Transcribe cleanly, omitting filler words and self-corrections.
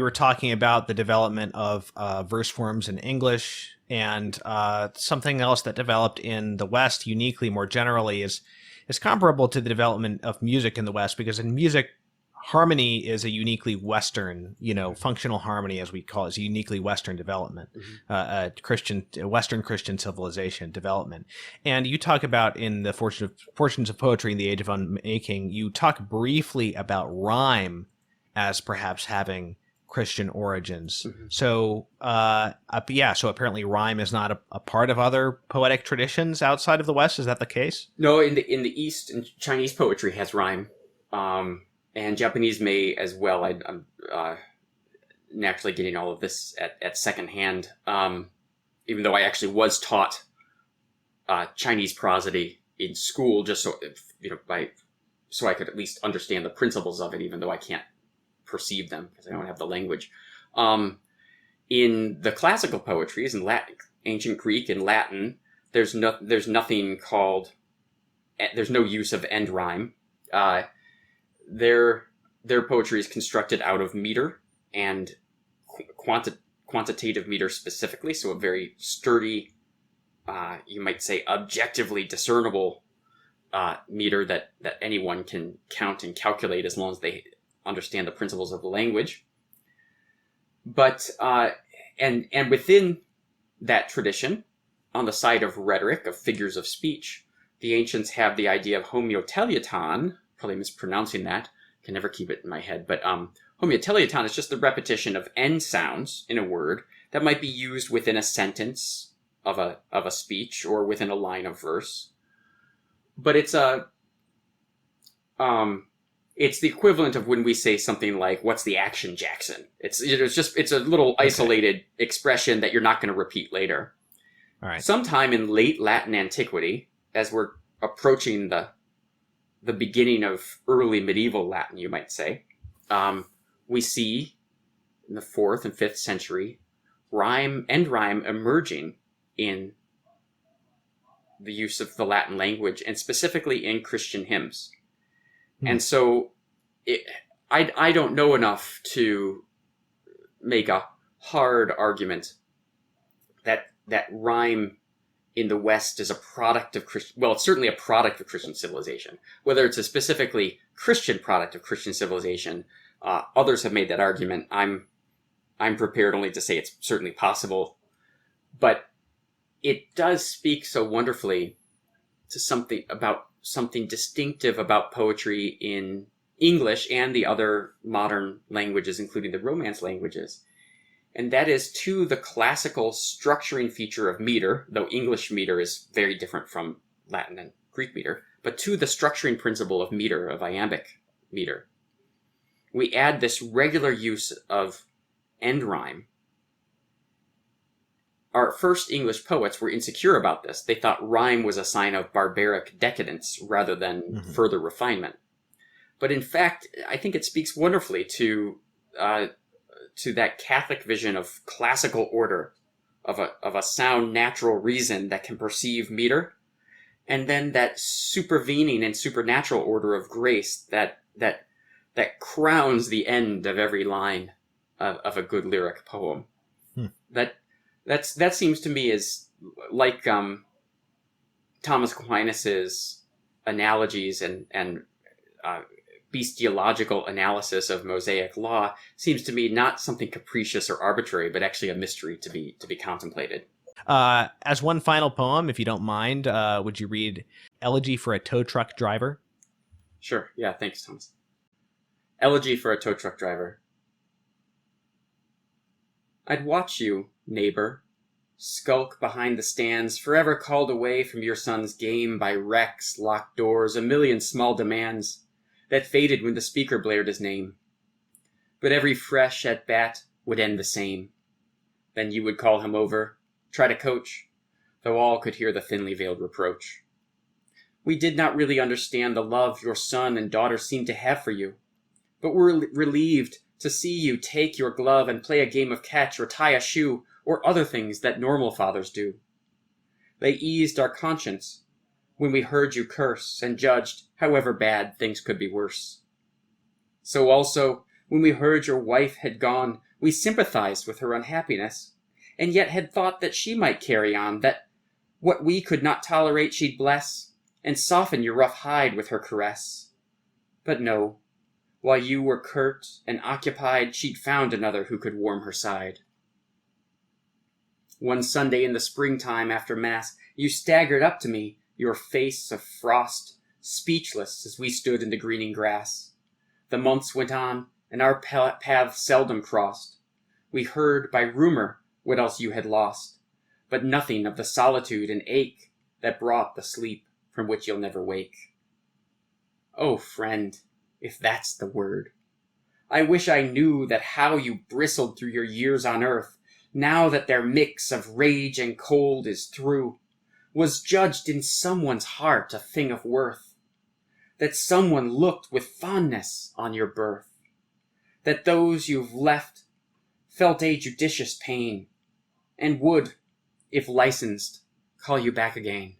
were talking about the development of verse forms in English, and something else that developed in the West uniquely, more generally, is comparable to the development of music in the West, because in music, harmony is a uniquely Western, functional harmony, as we call it, is a uniquely Western development, Western Christian civilization development. And you talk about in the Fortunes of Poetry in the Age of Unmaking, you talk briefly about rhyme as perhaps having Christian origins. Mm-hmm. So, so apparently rhyme is not a part of other poetic traditions outside of the West. Is that the case? No, in the East, Chinese poetry has rhyme. And Japanese may as well. I'm naturally getting all of this at secondhand, even though I actually was taught Chinese prosody in school, just so so I could at least understand the principles of it, even though I can't perceive them because I don't have the language. In the classical poetries in Latin, ancient Greek and Latin, there's no use of end rhyme. Their poetry is constructed out of meter and quantitative meter specifically, so a very sturdy, you might say objectively discernible meter that anyone can count and calculate as long as they understand the principles of the language. But and within that tradition, on the side of rhetoric, of figures of speech, the ancients have the idea of homotelioton. Probably mispronouncing that. I can never keep it in my head. But homotelioton is just the repetition of end sounds in a word that might be used within a sentence of a speech or within a line of verse. But it's the equivalent of when we say something like, "What's the action, Jackson?" It's a little isolated expression that you're not going to repeat later. All right. Sometime in late Latin antiquity, as we're approaching the beginning of early medieval Latin, you might say, we see in the 4th and 5th century end rhyme emerging in the use of the Latin language, and specifically in Christian hymns. And so I don't know enough to make a hard argument that rhyme in the West is a product of Christian... Well, it's certainly a product of Christian civilization. Whether it's a specifically Christian product of Christian civilization, others have made that argument. I'm prepared only to say it's certainly possible. But it does speak so wonderfully to something distinctive about poetry in English and the other modern languages, including the Romance languages. And that is to the classical structuring feature of meter, though English meter is very different from Latin and Greek meter, but to the structuring principle of meter, of iambic meter. We add this regular use of end rhyme. Our first English poets were insecure about this. They thought rhyme was a sign of barbaric decadence rather than further refinement. But in fact, I think it speaks wonderfully to that Catholic vision of classical order, of a sound natural reason that can perceive meter, and then that supervening and supernatural order of grace that crowns the end of every line of a good lyric poem. That seems to me is like Thomas Aquinas's analogies and bestiological analysis of Mosaic law seems to me not something capricious or arbitrary, but actually a mystery to be contemplated. As one final poem, if you don't mind, would you read Elegy for a Tow Truck Driver? Sure. Yeah, thanks, Thomas. Elegy for a Tow Truck Driver. I'd watch you, neighbor, skulk behind the stands, forever called away from your son's game by wrecks, locked doors, a million small demands that faded when the speaker blared his name. But every fresh at-bat would end the same. Then you would call him over, try to coach, though all could hear the thinly veiled reproach. We did not really understand the love your son and daughter seemed to have for you, but were relieved to see you take your glove and play a game of catch or tie a shoe or other things that normal fathers do. They eased our conscience when we heard you curse and judged, however bad, things could be worse. So also, when we heard your wife had gone We sympathized with her unhappiness, and yet had thought that she might carry on, that what we could not tolerate she'd bless, and soften your rough hide with her caress. But no, while you were curt and occupied, she'd found another who could warm her side. One Sunday in the springtime after Mass, you staggered up to me, your face of frost, speechless as we stood in the greening grass. The months went on, and our paths seldom crossed. We heard by rumor what else you had lost, but nothing of the solitude and ache that brought the sleep from which you'll never wake. Oh, friend, if that's the word, I wish I knew that how you bristled through your years on earth, now that their mix of rage and cold is through, was judged in someone's heart a thing of worth, that someone looked with fondness on your birth, that those you've left felt a judicious pain, and would, if licensed, call you back again.